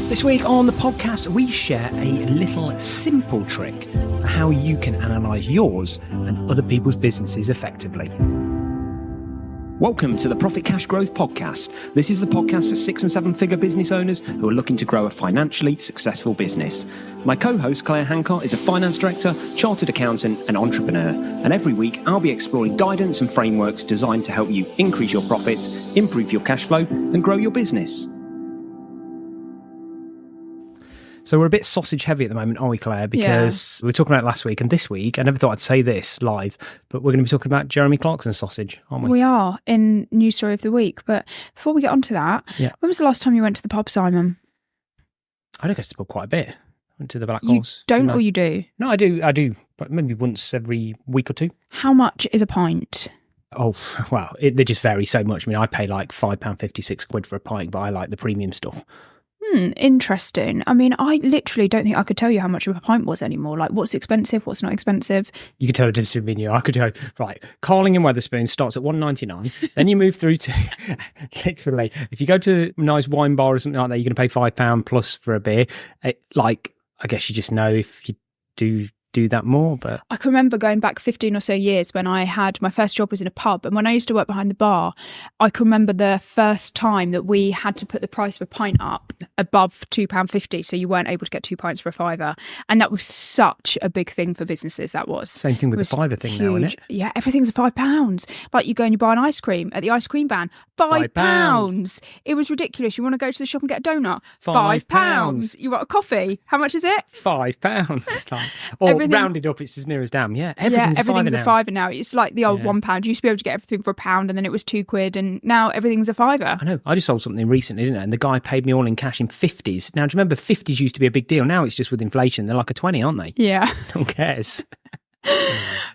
This week on the podcast, we share a little simple trick for how you can analyse yours and other people's businesses effectively. Welcome to the Profit Cash Growth Podcast. This is the podcast for 6 and 7 figure business owners who are looking to grow a financially successful business. My co-host, Claire Hancock, is a finance director, chartered accountant and entrepreneur. And every week, I'll be exploring guidance and frameworks designed to help you increase your profits, improve your cash flow and grow your business. So we're a bit sausage heavy at the moment, aren't we, Claire? Because we were talking about it last week and this week. I never thought I'd say this live, but we're going to be talking about Jeremy Clarkson sausage, aren't we? We are in News Story of the Week. But before we get on to that, when was the last time you went to the pub, Simon? I don't go to the pub quite a bit. I went to the Black You Horse. don't or you do? No, I do, but maybe once every week or two. How much is a pint? Oh, well, they just vary so much. I mean, I pay like £5.50, £6 for a pint, but I like the premium stuff. Interesting. I mean, I literally don't think I could tell you how much of a pint was anymore. Like, what's expensive, what's not expensive. You could tell the difference between you. I could go, right, Carling in Wetherspoons starts at $1.99. Then you move through to, literally, if you go to a nice wine bar or something like that, you're going to pay £5 plus for a beer. I guess you just know if you do that more. But I can remember going back 15 or so years when I had my first job was in a pub, and when I used to work behind the bar, I can remember the first time that we had to put the price of a pint up above £2.50, so you weren't able to get 2 pints for a fiver, and that was such a big thing for businesses. That was same thing with the fiver thing huge. Now, isn't it? Yeah, everything's £5. Like, you go and you buy an ice cream at the ice cream van, £5. It was ridiculous. You want to go to the shop and get a donut, £5. You want a coffee, how much is it? £5. Or rounded up, it's as near as damn. Yeah, everything's a fiver now. It's like the old £1. You used to be able to get everything for £1, and then it was £2, and now everything's a fiver. I know. I just sold something recently, didn't I? And the guy paid me all in cash in 50s. Now, do you remember 50s used to be a big deal? Now it's just with inflation. They're like a 20, aren't they? Yeah. Who cares?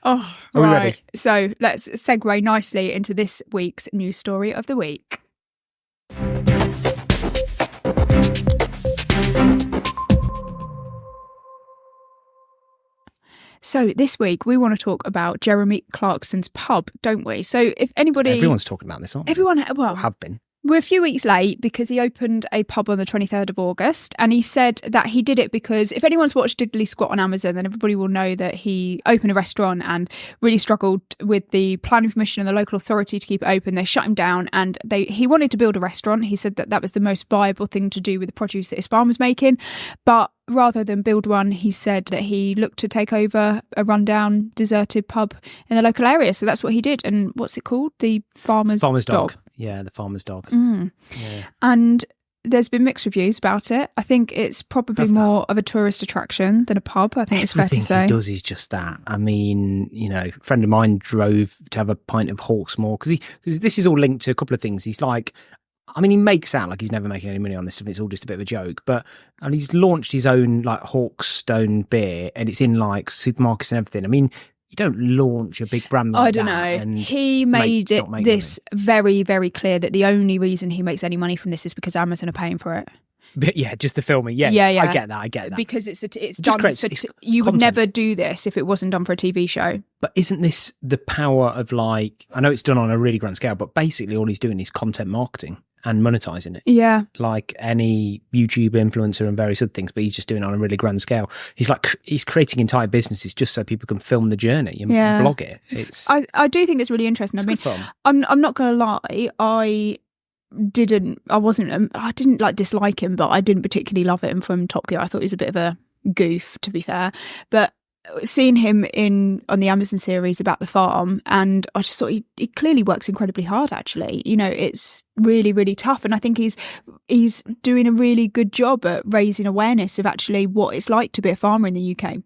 Are we ready? So let's segue nicely into this week's News Story of the Week. So this week we want to talk about Jeremy Clarkson's pub, don't we? So if anybody... Everyone's talking about this, aren't they? Everyone, well... have been. We're a few weeks late because he opened a pub on the 23rd of August, and he said that he did it because if anyone's watched Diddly Squat on Amazon, then everybody will know that he opened a restaurant and really struggled with the planning permission and the local authority to keep it open. They shut him down, and he wanted to build a restaurant. He said that that was the most viable thing to do with the produce that his farm was making. But rather than build one, he said that he looked to take over a rundown, deserted pub in the local area. So that's what he did. And what's it called? The Farmer's Dog. Yeah, the Farmer's Dog. Yeah. And there's been mixed reviews about it. I think it's probably more of a tourist attraction than a pub. I think it's fair to say. Everything he does is just that. I mean, a friend of mine drove to have a pint of Hawksmoor because this is all linked to a couple of things. He's like, he makes out like he's never making any money on this stuff. It's all just a bit of a joke. And he's launched his own like Hawkstone beer, and it's in like supermarkets and everything. You don't launch a big brand like that. I don't know. He made this very, very clear that the only reason he makes any money from this is because Amazon are paying for it. But yeah, just the filming. Yeah. I get that. Because it's done. You would never do this if it wasn't done for a TV show. But isn't this the power of I know it's done on a really grand scale, but basically all he's doing is content marketing and monetizing it. Yeah. Like any YouTube influencer and various other things, but he's just doing it on a really grand scale. He's creating entire businesses just so people can film the journey and blog it. I do think it's really interesting. I'm not going to lie. I didn't dislike him, but I didn't particularly love him from Top Gear. I thought he was a bit of a goof, to be fair. But seeing him on the Amazon series about the farm, and I just thought he clearly works incredibly hard, actually. It's really, really tough, and I think he's doing a really good job at raising awareness of actually what it's like to be a farmer in the UK.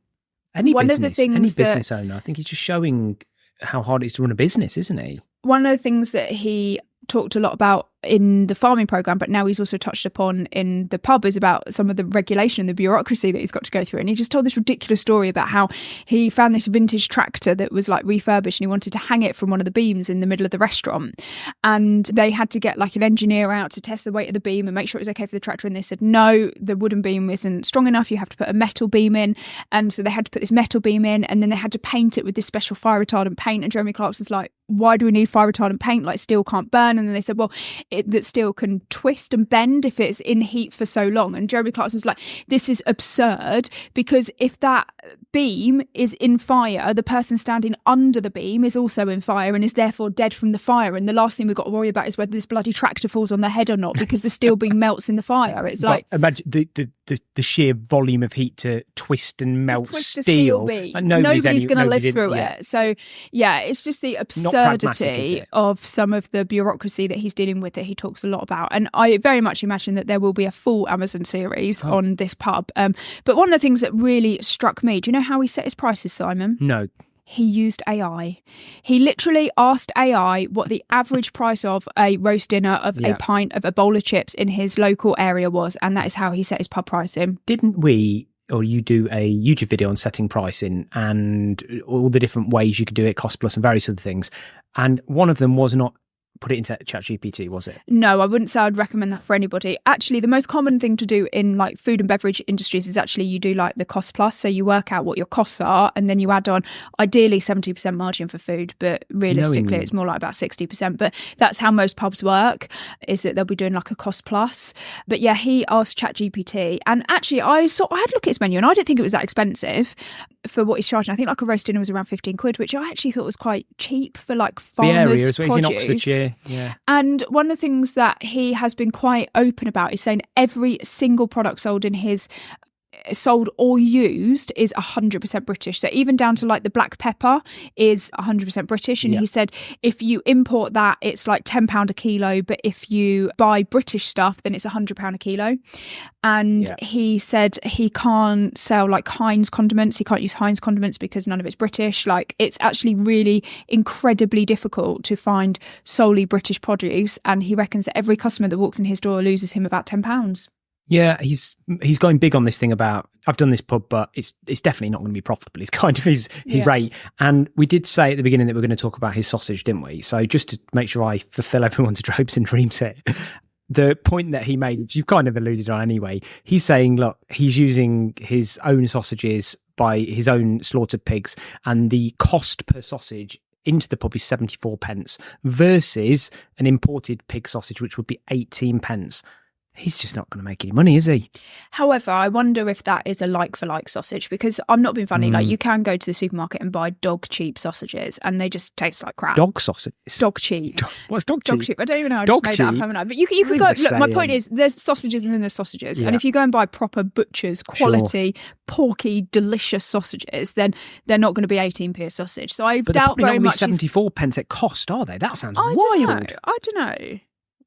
Any business owner, I think he's just showing how hard it is to run a business, isn't he? One of the things that he talked a lot about in the farming program, but now he's also touched upon in the pub, is about some of the regulation and the bureaucracy that he's got to go through. And he just told this ridiculous story about how he found this vintage tractor that was like refurbished, and he wanted to hang it from one of the beams in the middle of the restaurant, and they had to get like an engineer out to test the weight of the beam and make sure it was okay for the tractor, and they said no, the wooden beam isn't strong enough, you have to put a metal beam in. And so they had to put this metal beam in, and then they had to paint it with this special fire retardant paint. And Jeremy Clarkson's like, why do we need fire retardant paint? Like, steel can't burn. And then they said, well, that steel can twist and bend if it's in heat for so long. And Jeremy Clarkson's like, this is absurd, because if that beam is in fire, the person standing under the beam is also in fire and is therefore dead from the fire. And the last thing we've got to worry about is whether this bloody tractor falls on their head or not, because the steel beam melts in the fire. It's like, imagine the sheer volume of heat to twist and melt twist steel. Nobody's going to live through it. So yeah, it's just the absurdity of some of the bureaucracy that he's dealing with that he talks a lot about. And I very much imagine that there will be a full Amazon series on this pub. But one of the things that really struck me, do you know how he set his prices, Simon? No. He used AI. He literally asked AI what the average price of a roast dinner, of a pint, of a bowl of chips in his local area was. And that is how he set his pub pricing. Didn't we, or you do a YouTube video on setting pricing and all the different ways you could do it, cost plus and various other things. And one of them was not put it into ChatGPT, was it? No, I wouldn't say I'd recommend that for anybody. Actually, the most common thing to do in like food and beverage industries is actually you do like the cost plus. So you work out what your costs are and then you add on ideally 70% margin for food, but realistically it's more like about 60%. But that's how most pubs work, is that they'll be doing like a cost plus. But yeah, he asked ChatGPT, and actually I had a look at his menu and I didn't think it was that expensive for what he's charging. I think like a roast dinner was around 15 quid, which I actually thought was quite cheap for like farmers' the area as well. produce. He's in Oxfordshire. Yeah. And one of the things that he has been quite open about is saying every single product sold or used is 100% British. So even down to like the black pepper is 100% British. And he said if you import that, it's like £10 a kilo. But if you buy British stuff, then it's £100 a kilo. And he said he can't sell like Heinz condiments. He can't use Heinz condiments because none of it's British. Like, it's actually really incredibly difficult to find solely British produce. And he reckons that every customer that walks in his door loses him about £10. Yeah, he's going big on this thing about, I've done this pub, but it's definitely not going to be profitable. It's kind of his rate. And we did say at the beginning that we're going to talk about his sausage, didn't we? So just to make sure I fulfill everyone's hopes and dreams here, the point that he made, which you've kind of alluded on anyway, he's saying, look, he's using his own sausages by his own slaughtered pigs, and the cost per sausage into the pub is 74 pence versus an imported pig sausage, which would be 18 pence. He's just not going to make any money, is he? However, I wonder if that is a like-for-like sausage, because I'm not being funny. Like, you can go to the supermarket and buy dog-cheap sausages, and they just taste like crap. Dog sausages? Dog-cheap. What's dog-cheap? Dog-cheap. I don't even know. I just made that up, haven't I? But you could go... Look, my point is, there's sausages and then there's sausages. Yeah. And if you go and buy proper butcher's quality, porky, delicious sausages, then they're not going to be 18p a sausage. So I doubt very much... 74 pence at cost, are they? That sounds wild. I don't know.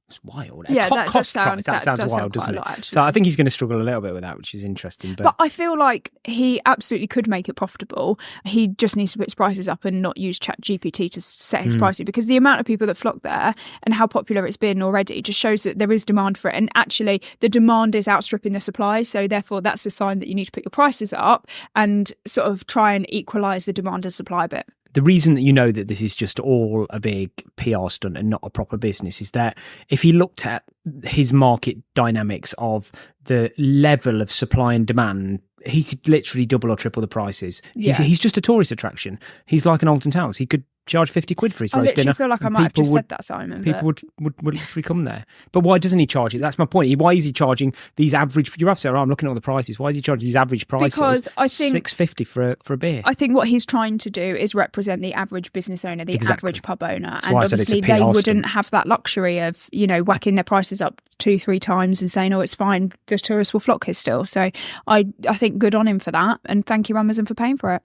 It's wild. Yeah, that sounds wild, doesn't it? So I think he's going to struggle a little bit with that, which is interesting. But I feel like he absolutely could make it profitable. He just needs to put his prices up and not use ChatGPT to set his pricing, because the amount of people that flock there and how popular it's been already just shows that there is demand for it. And actually, the demand is outstripping the supply. So therefore, that's a sign that you need to put your prices up and sort of try and equalise the demand and supply bit. The reason that you know that this is just all a big PR stunt and not a proper business is that if he looked at his market dynamics of the level of supply and demand, he could literally double or triple the prices. He's just a tourist attraction. He's like an Alton Towers. He could charge 50 quid for his roast dinner. I feel like I might have just said that, Simon. People would literally come there. But why doesn't he charge it? That's my point. Why is he charging these average... You're absolutely right, I'm looking at all the prices. Why is he charging these average prices? Because I think... $6.50 for a beer. I think what he's trying to do is represent the average business owner, the average pub owner. That's and obviously they wouldn't have that luxury of, whacking their prices up 2-3 times and saying, oh, it's fine, the tourists will flock here still. So I think good on him for that. And thank you, Amazon, for paying for it.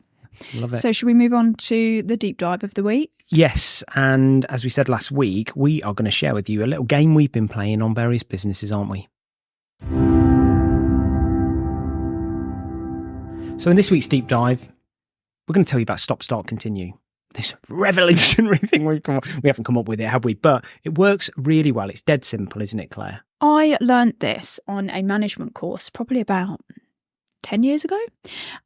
Love it. So should we move on to the deep dive of the week? Yes, and as we said last week, we are going to share with you a little game we've been playing on various businesses, aren't we? So in this week's deep dive, we're going to tell you about Stop, Start, Continue. This revolutionary thing. We haven't come up with it, have we? But it works really well. It's dead simple, isn't it, Claire? I learnt this on a management course probably about 10 years ago,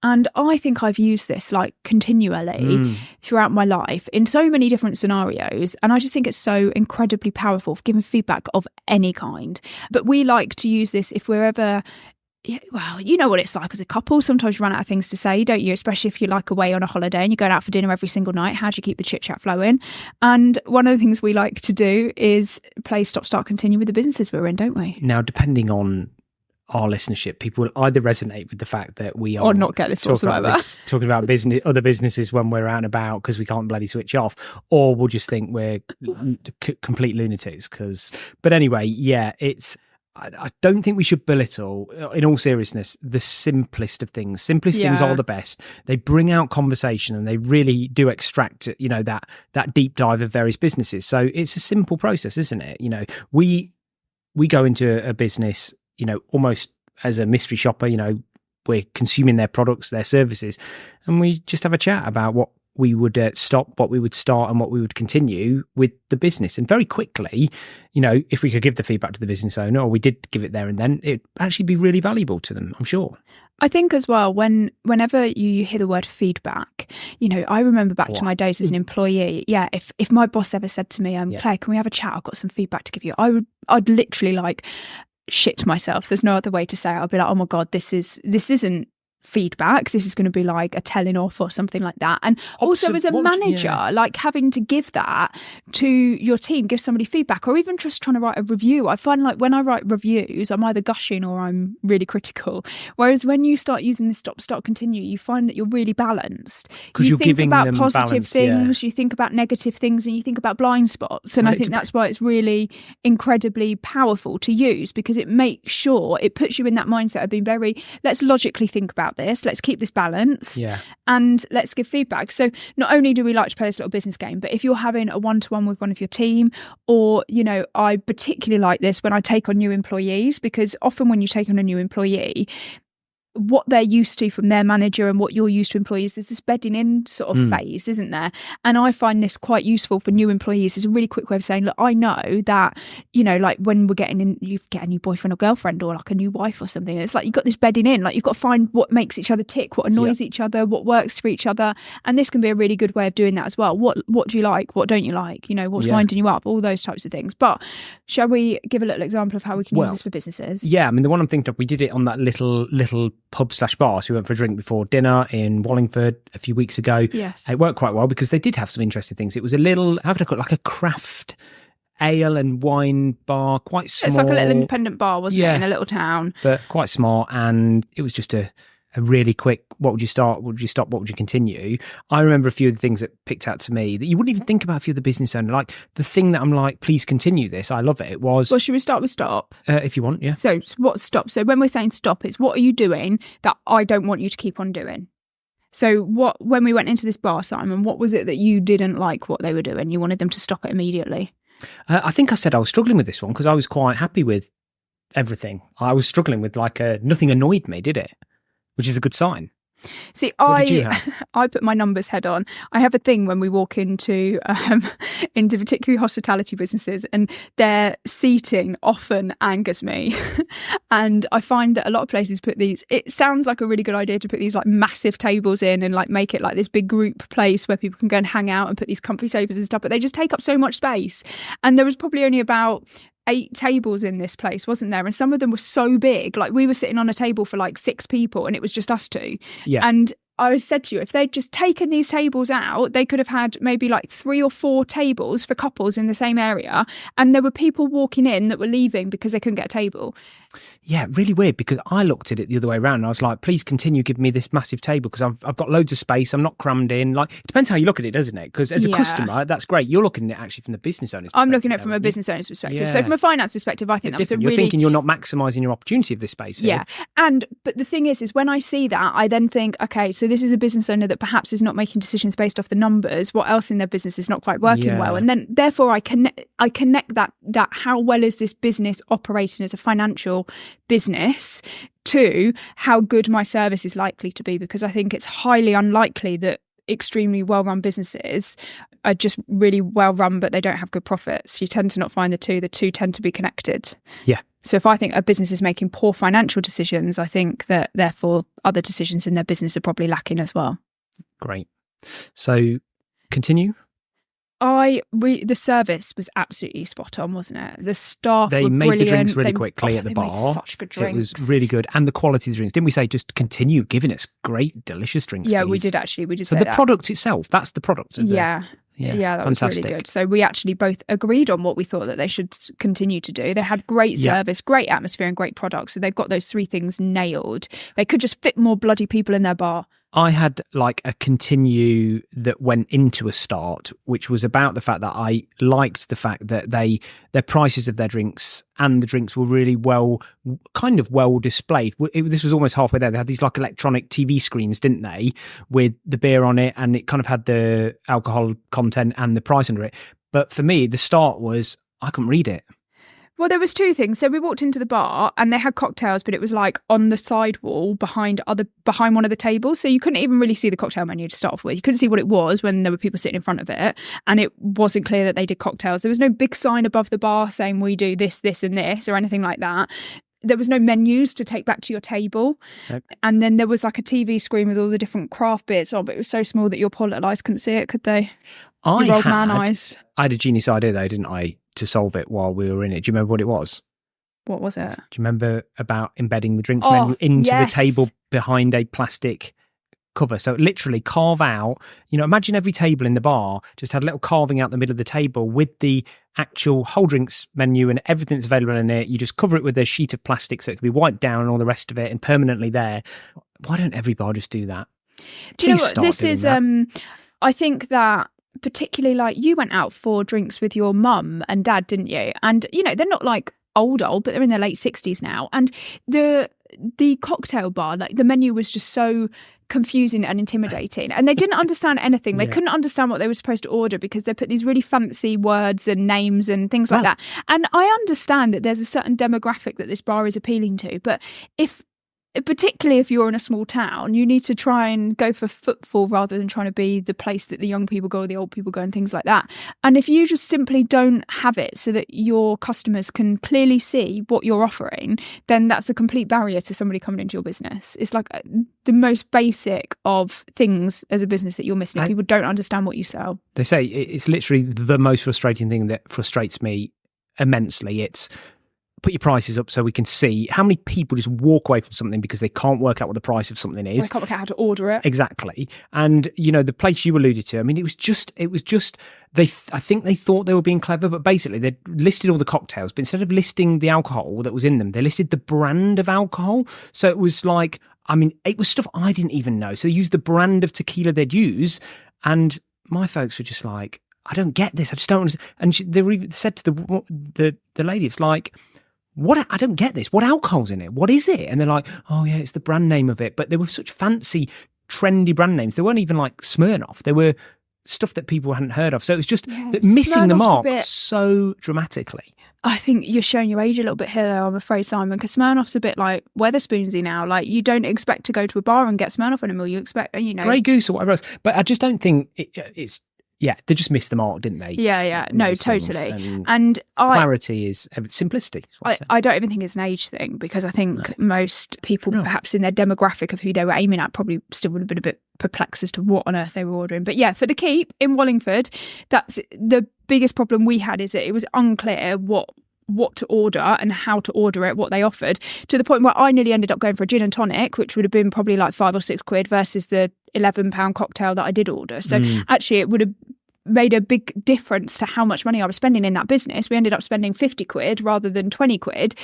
and I think I've used this like continually throughout my life in so many different scenarios, and I just think it's so incredibly powerful for giving feedback of any kind. But we like to use this if we're ever Yeah, well, you know what it's like as a couple. Sometimes you run out of things to say, don't you? Especially if you're like away on a holiday and you're going out for dinner every single night. How do you keep the chit chat flowing? And one of the things we like to do is play stop, start, continue with the businesses we're in, don't we? Now, depending on our listenership, people will either resonate with the fact that we are or not get this whatsoever. Talking about other businesses when we're out and about because we can't bloody switch off, or we'll just think we're complete lunatics. But anyway, yeah, I don't think we should belittle, in all seriousness, the simplest of things. Things are the best. They bring out conversation and they really do extract, that deep dive of various businesses. So it's a simple process, isn't it? We go into a business, almost as a mystery shopper. We're consuming their products, their services, and we just have a chat about what we would stop, what we would start, and what we would continue with the business. And very quickly, if we could give the feedback to the business owner, or we did give it there and then, it'd actually be really valuable to them, I'm sure. I think as well, whenever you hear the word feedback, I remember back to my days as an employee. Yeah, if my boss ever said to me, Claire, can we have a chat? I've got some feedback to give you. I'd literally shit myself. There's no other way to say it. I'd be like, oh my God, this isn't feedback. This is going to be like a telling off or something like that. And also as a manager, having to give that to your team, give somebody feedback, or even just trying to write a review. I find when I write reviews, I'm either gushing or I'm really critical. Whereas when you start using this stop, start, continue, you find that you're really balanced. Because you're think giving about them positive balance, things, you think about negative things, and you think about blind spots. And I think that's why it's really incredibly powerful to use, because it makes sure it puts you in that mindset of being let's logically think about this, let's keep this balance, and let's give feedback. So not only do we like to play this little business game, but if you're having a one-to-one with one of your team, or I particularly like this when I take on new employees, because often when you take on a new employee, what they're used to from their manager and what you're used to employees, there's this bedding in sort of phase, isn't there? And I find this quite useful for new employees. It's a really quick way of saying, look, I know that, when we're getting in, you get a new boyfriend or girlfriend, or like a new wife or something. And it's like, you've got this bedding in, you've got to find what makes each other tick, what annoys each other, what works for each other. And this can be a really good way of doing that as well. What do you like? What don't you like? What's winding you up? All those types of things. But shall we give a little example of how we can use this for businesses? Yeah, I mean, the one I'm thinking of, we did it on that little pub/bar. So we went for a drink before dinner in Wallingford a few weeks ago. Yes. It worked quite well because they did have some interesting things. It was a little, how could I call it, like a craft ale and wine bar, quite small. It's like a little independent bar, wasn't it, in a little town? But quite small, and it was just a really quick, what would you start, what would you stop, what would you continue? I remember a few of the things that picked out to me that you wouldn't even think about if you're the business owner. Like the thing that I'm like, please continue this, I love it, was... Well, should we start with stop? If you want, yeah. So what's stop? So when we're saying stop, it's what are you doing that I don't want you to keep on doing? So when we went into this bar, Simon, what was it that you didn't like what they were doing? You wanted them to stop it immediately? I think I said I was struggling with this one because I was quite happy with everything. I was struggling with nothing annoyed me, did it? Which is a good sign. See, I put my numbers head on. I have a thing when we walk into particularly hospitality businesses, and their seating often angers me. And I find that a lot of places put these, it sounds like a really good idea to put these massive tables in and make it this big group place where people can go and hang out and put these comfy sofas and stuff, but they just take up so much space. And there was probably only about 8 tables in this place, wasn't there? And some of them were so big, we were sitting on a table for 6 people and it was just us 2. Yeah. And I said to you, if they'd just taken these tables out, they could have had maybe 3 or 4 tables for couples in the same area. And there were people walking in that were leaving because they couldn't get a table. Yeah, really weird, because I looked at it the other way around and I was like, please continue giving me this massive table because I've got loads of space. I'm not crammed in. It depends how you look at it, doesn't it? Because as a customer, that's great. You're looking at it actually from the business owner's perspective. I'm looking at it from a business owner's perspective. Yeah. So from a finance perspective, I think that was a really... You're thinking you're not maximising your opportunity of this space here. Yeah. But the thing is when I see that, I then think, okay, so this is a business owner that perhaps is not making decisions based off the numbers. What else in their business is not quite working well? And then therefore I connect that how well is this business operating as a financial business to how good my service is likely to be, because I think it's highly unlikely that extremely well-run businesses are just really well-run but they don't have good profits. You tend to not find the two tend to be connected. Yeah. So if I think a business is making poor financial decisions, I think that therefore other decisions in their business are probably lacking as well. Great. So continue. The service was absolutely spot on, wasn't it? The staff They were made brilliant. the drinks really quickly at the bar. Made such good drinks. It was really good. And the quality of the drinks. Didn't we say just continue giving us great, delicious drinks, Yeah, please? we did actually. We did so say the that. product itself, that's the product. Yeah, that fantastic. was really good. So we actually both agreed on what we thought that they should continue to do. They had great service, great atmosphere and great products. So they've got those three things nailed. They could just fit more bloody people in their bar. I had like a continue that went into a start, which was about the fact that I liked the fact that their prices of their drinks and the drinks were really well displayed. This was almost halfway there. They had these like electronic TV screens, didn't they, with the beer on it, and it kind of had the alcohol content and the price under it. But for me, the start was I couldn't read it. Well, there was two things. So we walked into the bar and they had cocktails, but it was like on the side wall behind one of the tables. So you couldn't even really see the cocktail menu to start off with. You couldn't see what it was when there were people sitting in front of it. And it wasn't clear that they did cocktails. There was no big sign above the bar saying we do this, this and this or anything like that. There was no menus to take back to your table. Nope. And then there was like a TV screen with all the different craft beers on, but it was so small that your poor little eyes couldn't see it, could they? Your old man eyes. I had a genius idea though, didn't I, to solve it while we were in it. Do you remember what it was? What was it? Do you remember about embedding the drinks menu into the table behind a plastic cover? So literally carve out, imagine every table in the bar just had a little carving out the middle of the table with the actual whole drinks menu and everything that's available in it. You just cover it with a sheet of plastic so it can be wiped down and all the rest of it and permanently there. Why don't every bar just do that? Do you know what this is? I think that particularly like you went out for drinks with your mum and dad, didn't you? And they're not like old, but they're in their late 60s now. And the cocktail bar, like the menu was just so confusing and intimidating, and they didn't understand anything. They couldn't understand what they were supposed to order because they put these really fancy words and names and things like that. And I understand that there's a certain demographic that this bar is appealing to, but particularly if you're in a small town, you need to try and go for footfall rather than trying to be the place that the young people go or the old people go and things like that. And if you just simply don't have it so that your customers can clearly see what you're offering, then that's a complete barrier to somebody coming into your business. It's like the most basic of things as a business that you're missing if people don't understand what you sell. They say it's literally the most frustrating thing that frustrates me immensely. It's put your prices up so we can see how many people just walk away from something because they can't work out what the price of something is. They can't work out how to order it. Exactly. And, the place you alluded to, I mean, it was just, I think they thought they were being clever, but basically they listed all the cocktails, but instead of listing the alcohol that was in them, they listed the brand of alcohol. So it was like, it was stuff I didn't even know. So they used the brand of tequila they'd use. And my folks were just like, I don't get this. I just don't understand. And they said to the lady, it's like, what? I don't get this. What alcohol's in it? What is it? And they're like, oh yeah, it's the brand name of it. But they were such fancy, trendy brand names. They weren't even like Smirnoff. They were stuff that people hadn't heard of. So it was just missing the mark so dramatically. I think you're showing your age a little bit here, though, I'm afraid, Simon, because Smirnoff's a bit like Wetherspoonsy now. Like, you don't expect to go to a bar and get Smirnoff anymore. You expect, Grey Goose or whatever else. But I just don't think it's... Yeah, they just missed the mark, didn't they? Yeah. No, totally. And clarity is simplicity. I don't even think it's an age thing, because I think most people, perhaps in their demographic of who they were aiming at, probably still would have been a bit perplexed as to what on earth they were ordering. But yeah, for the Keep in Wallingford, that's the biggest problem we had, is that it was unclear what to order and how to order it, what they offered, to the point where I nearly ended up going for a gin and tonic, which would have been probably like £5 or £6 versus the £11 cocktail that I did order. So actually it would have made a big difference to how much money I was spending in that business. We ended up spending £50 rather than £20,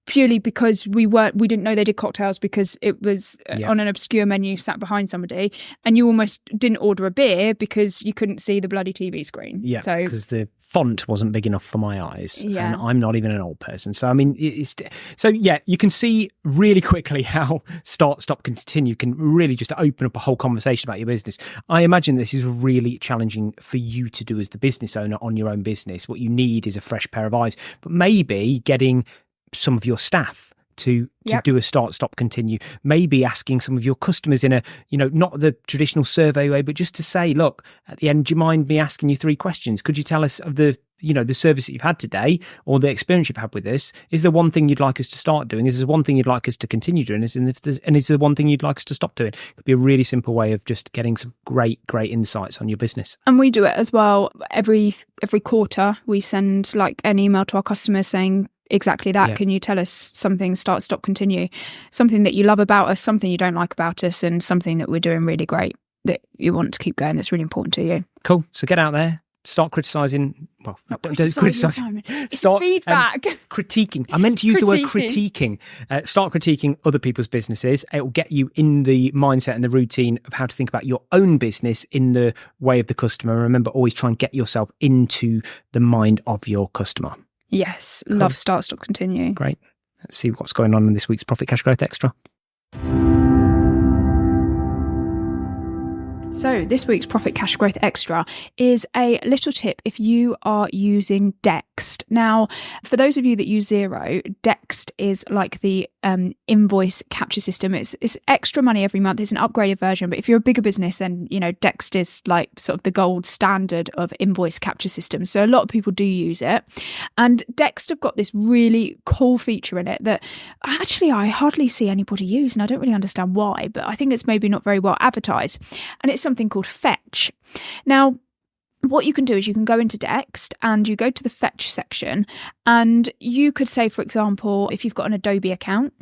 purely because we didn't know they did cocktails, because it was on an obscure menu sat behind somebody, and you almost didn't order a beer because you couldn't see the bloody TV screen. Yeah, because the font wasn't big enough for my eyes, and I'm not even an old person. So I mean, you can see really quickly how start, stop, continue can really just open up a whole conversation about your business. I imagine this is really challenging for you to do as the business owner on your own business. What you need is a fresh pair of eyes, but maybe getting some of your staff to do a start, stop, continue. Maybe asking some of your customers in a, not the traditional survey way, but just to say, look, at the end, do you mind me asking you 3 questions? Could you tell us of the the service that you've had today or the experience you've had with this, is there one thing you'd like us to start doing? Is there one thing you'd like us to continue doing? Is there one thing you'd like us to stop doing? It could be a really simple way of just getting some great insights on your business. And we do it as well. Every quarter, we send like an email to our customers saying exactly that. Yeah. Can you tell us something, start, stop, continue, something that you love about us, something you don't like about us, and something that we're doing really great that you want to keep going, that's really important to you. Cool. So get out there, start criticising. Well, don't criticise. Start feedback. Critiquing. I meant to use the word critiquing. Start critiquing other people's businesses. It will get you in the mindset and the routine of how to think about your own business in the way of the customer. Remember, always try and get yourself into the mind of your customer. Yes. Cool. Love start, stop, continue. Great. Let's see what's going on in this week's Profit Cash Growth Extra. So this week's Profit Cash Growth Extra is a little tip if you are using Dext. Now, for those of you that use Xero, Dext is like the invoice capture system. It's extra money every month. It's an upgraded version, but if you're a bigger business, then Dext is like sort of the gold standard of invoice capture systems. So a lot of people do use it. And Dext have got this really cool feature in it that actually I hardly see anybody use, and I don't really understand why, but I think it's maybe not very well advertised. And it's something called Fetch. Now, what you can do is you can go into Dext and you go to the Fetch section, and you could say, for example, if you've got an Adobe account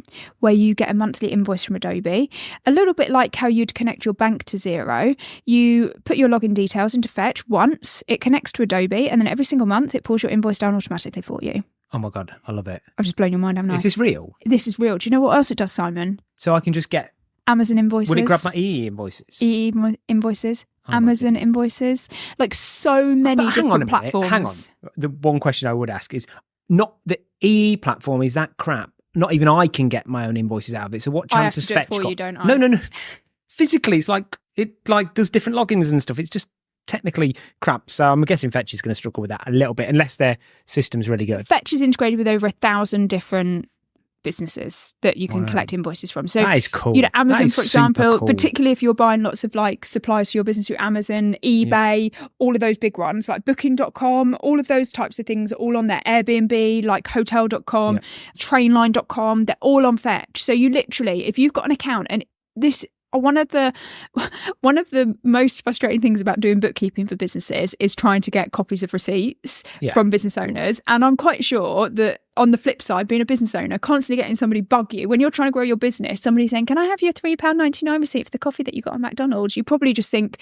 where you get a monthly invoice from Adobe, a little bit like how you'd connect your bank to Xero, you put your login details into Fetch once, it connects to Adobe, and then every single month it pulls your invoice down automatically for you. Oh my God, I love it. I've just blown your mind, haven't I? Is this real? This is real. Do you know what else it does, Simon? So I can just get Amazon invoices. Will it grab my EE invoices? EE invoices. Amazon invoices, like so many different platforms. Hang on. The one question I would ask is, not the EE platform, is that crap? Not even I can get my own invoices out of it. So what chance has Fetch got? You, don't I? No. Physically, it's it does different logins and stuff. It's just technically crap. So I'm guessing Fetch is going to struggle with that a little bit, unless their system's really good. Fetch is integrated with over 1,000 different businesses that you can collect invoices from. So that is cool. Amazon, for example, particularly if you're buying lots of like supplies for your business through Amazon, eBay, all of those big ones like booking.com, all of those types of things are all on there. Airbnb, like hotel.com, trainline.com, they're all on Fetch. So you literally, if you've got an account, and this one of the most frustrating things about doing bookkeeping for businesses is trying to get copies of receipts from business owners. And I'm quite sure that on the flip side, being a business owner, constantly getting somebody bug you when you're trying to grow your business, somebody saying, can I have your £3.99 receipt for the coffee that you got on McDonald's? You probably just think,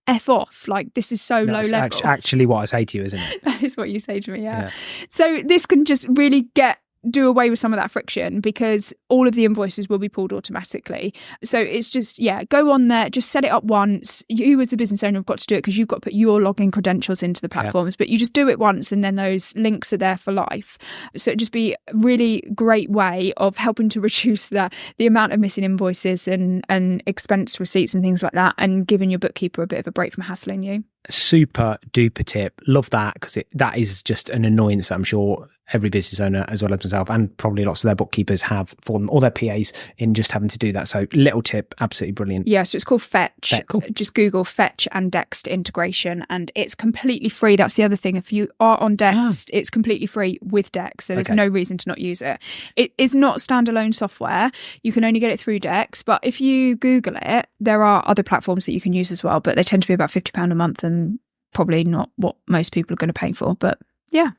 F off, like this is so low level. Actually what I say to you, isn't it? That is what you say to me, yeah. So this can just really do away with some of that friction, because all of the invoices will be pulled automatically. So it's just, go on there, just set it up once. You as a business owner have got to do it because you've got to put your login credentials into the platforms, but you just do it once and then those links are there for life. So it'd just be a really great way of helping to reduce the amount of missing invoices and expense receipts and things like that, and giving your bookkeeper a bit of a break from hassling you. Super duper tip. Love that, because that is just an annoyance that I'm sure every business owner, as well as myself, and probably lots of their bookkeepers have for them, or their PAs, in just having to do that. So little tip, absolutely brilliant. Yeah, so it's called Fetch. Cool. Just Google Fetch and Dext integration, and it's completely free. That's the other thing. If you are on Dext, it's completely free with Dext, so there's no reason to not use it. It is not standalone software. You can only get it through Dext, but if you Google it, there are other platforms that you can use as well, but they tend to be about £50 a month and probably not what most people are going to pay for, but yeah.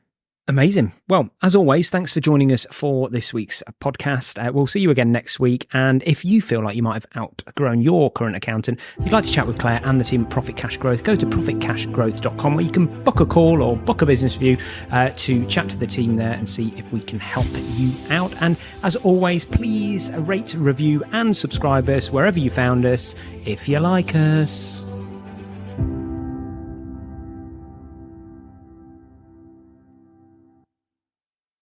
Amazing. Well, as always, thanks for joining us for this week's podcast. We'll see you again next week. And if you feel like you might have outgrown your current accountant, you'd like to chat with Claire and the team at Profit Cash Growth, go to profitcashgrowth.com, where you can book a call or book a business review to chat to the team there and see if we can help you out. And as always, please rate, review and subscribe us wherever you found us if you like us.